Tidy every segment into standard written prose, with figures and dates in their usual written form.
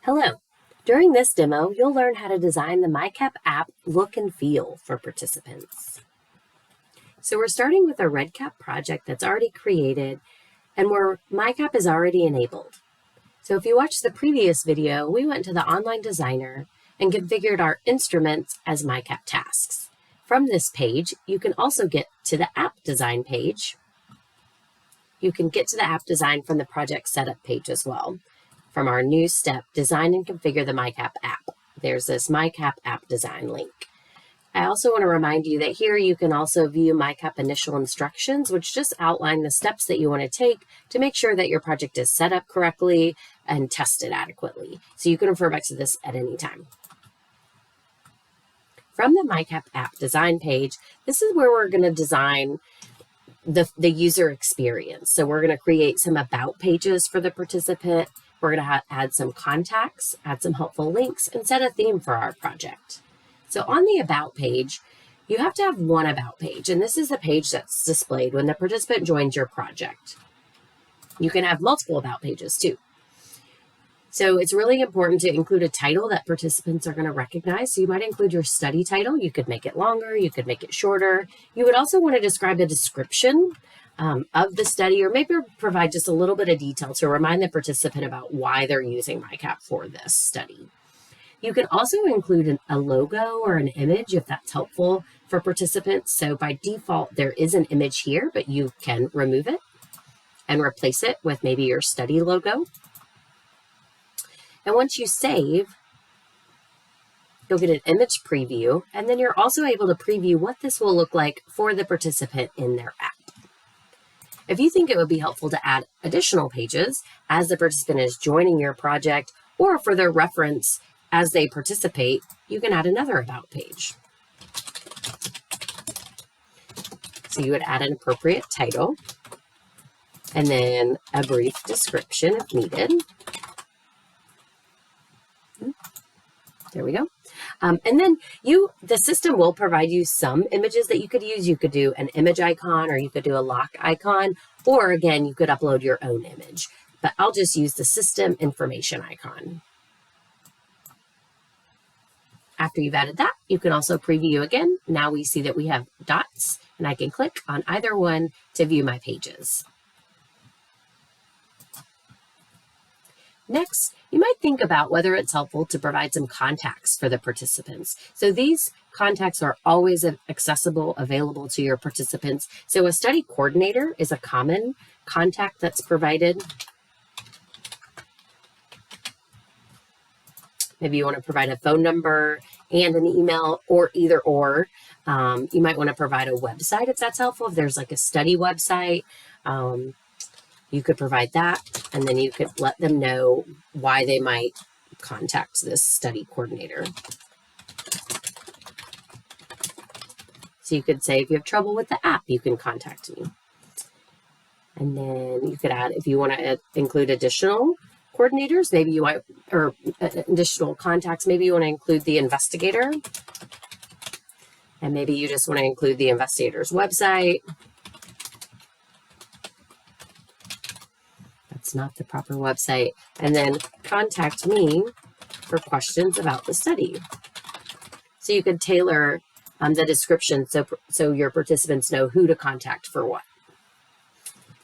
Hello. During this demo, you'll learn how to design the MyCap app look and feel for participants. So we're starting with a RedCap project that's already created and where MyCap is already enabled. So if you watched the previous video, we went to the online designer and configured our instruments as MyCap tasks. From this page, you can also get to the app design page. You can get to the app design from the project setup page as well. From our new step, design and configure the MyCap app. There's this MyCap app design link. I also want to remind you that here you can also view MyCap initial instructions, which just outline the steps that you want to take to make sure that your project is set up correctly and tested adequately. So you can refer back to this at any time. From the MyCap app design page, this is where we're going to design the user experience. So we're going to create some about pages for the participant. We're going to add some contacts, add some helpful links, and set a theme for our project. So on the About page, you have to have one About page, and this is the page that's displayed when the participant joins your project. You can have multiple About pages too. So it's really important to include a title that participants are going to recognize. So you might include your study title. You could make it longer. You could make it shorter. You would also want to describe a description of the study, or maybe provide just a little bit of detail to remind the participant about why they're using MyCap for this study. You can also include a logo or an image if that's helpful for participants. So by default, there is an image here, but you can remove it and replace it with maybe your study logo. And once you save, you'll get an image preview, and then you're also able to preview what this will look like for the participant in their app. If you think it would be helpful to add additional pages as the participant is joining your project, or for their reference as they participate, you can add another About page. So you would add an appropriate title, and then a brief description if needed. There we go. And then the system will provide you some images that you could use. You could do an image icon, or you could do a lock icon, or again, you could upload your own image. But I'll just use the system information icon. After you've added that, you can also preview again. Now we see that we have dots, and I can click on either one to view my pages. Next, you might think about whether it's helpful to provide some contacts for the participants. So these contacts are always accessible, available to your participants. So a study coordinator is a common contact that's provided. Maybe you want to provide a phone number and an email, or either or. You might want to provide a website if that's helpful. If there's like a study website, you could provide that, and then you could let them know why they might contact this study coordinator. So you could say, if you have trouble with the app, you can contact me. And then you could add, if you want to include additional coordinators, maybe you want, or additional contacts, maybe you want to include the investigator. And maybe you just want to include the investigator's website. Not the proper website, and then contact me for questions about the study. So you could tailor the description so your participants know who to contact for what.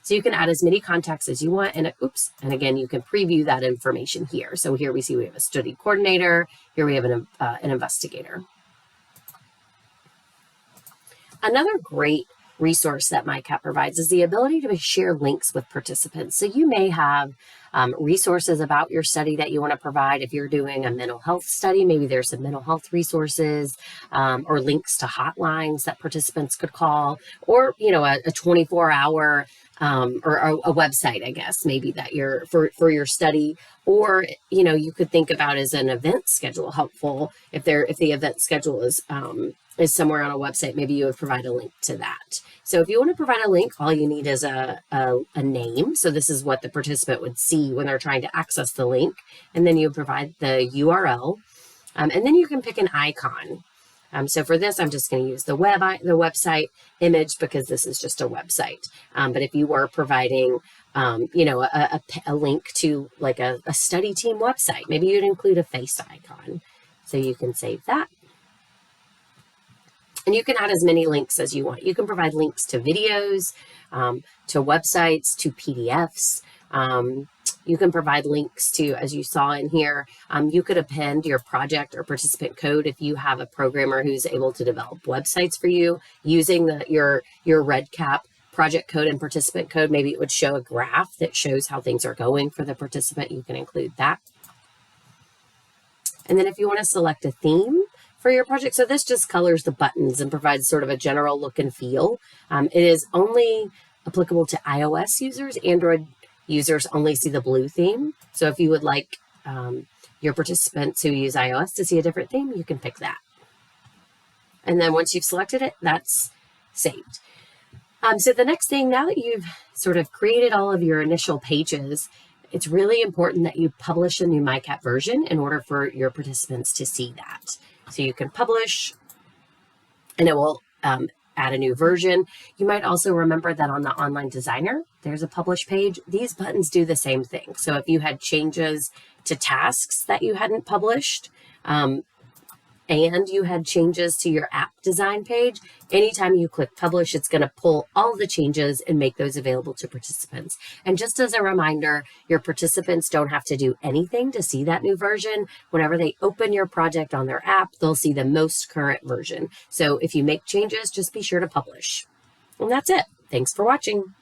So you can add as many contacts as you want, and again, you can preview that information here. So here we see we have a study coordinator, here we have an investigator. Another great resource that MyCap provides is the ability to share links with participants. So you may have resources about your study that you want to provide. If you're doing a mental health study, maybe there's some mental health resources, or links to hotlines that participants could call, or a 24-hour or a website, I guess, maybe that you're for your study. Or you could think about as an event schedule helpful. If the event schedule is somewhere on a website, maybe you would provide a link to that. So if you want to provide a link, all you need is a name. So this is what the participant would see when they're trying to access the link. And then you provide the URL. And then you can pick an icon. So for this, I'm just going to use the website image because this is just a website. But if you were providing, a link to like a study team website, maybe you'd include a face icon. So you can save that. And you can add as many links as you want. You can provide links to videos, to websites, to PDFs. You can provide links to, as you saw in here, you could append your project or participant code if you have a programmer who's able to develop websites for you using your RedCap project code and participant code. Maybe it would show a graph that shows how things are going for the participant. You can include that. And then if you want to select a theme for your project, so this just colors the buttons and provides sort of a general look and feel. It is only applicable to iOS users. Android users only see the blue theme. So if you would like your participants who use iOS to see a different theme, you can pick that. And then once you've selected it, that's saved. So the next thing, now that you've sort of created all of your initial pages, it's really important that you publish a new MyCap version in order for your participants to see that. So you can publish and it will add a new version. You might also remember that on the online designer, there's a publish page. These buttons do the same thing. So if you had changes to tasks that you hadn't published, and you had changes to your app design page, anytime you click publish, it's going to pull all the changes and make those available to participants. And just as a reminder, your participants don't have to do anything to see that new version. Whenever they open your project on their app, they'll see the most current version. So if you make changes, just be sure to publish. And that's it. Thanks for watching.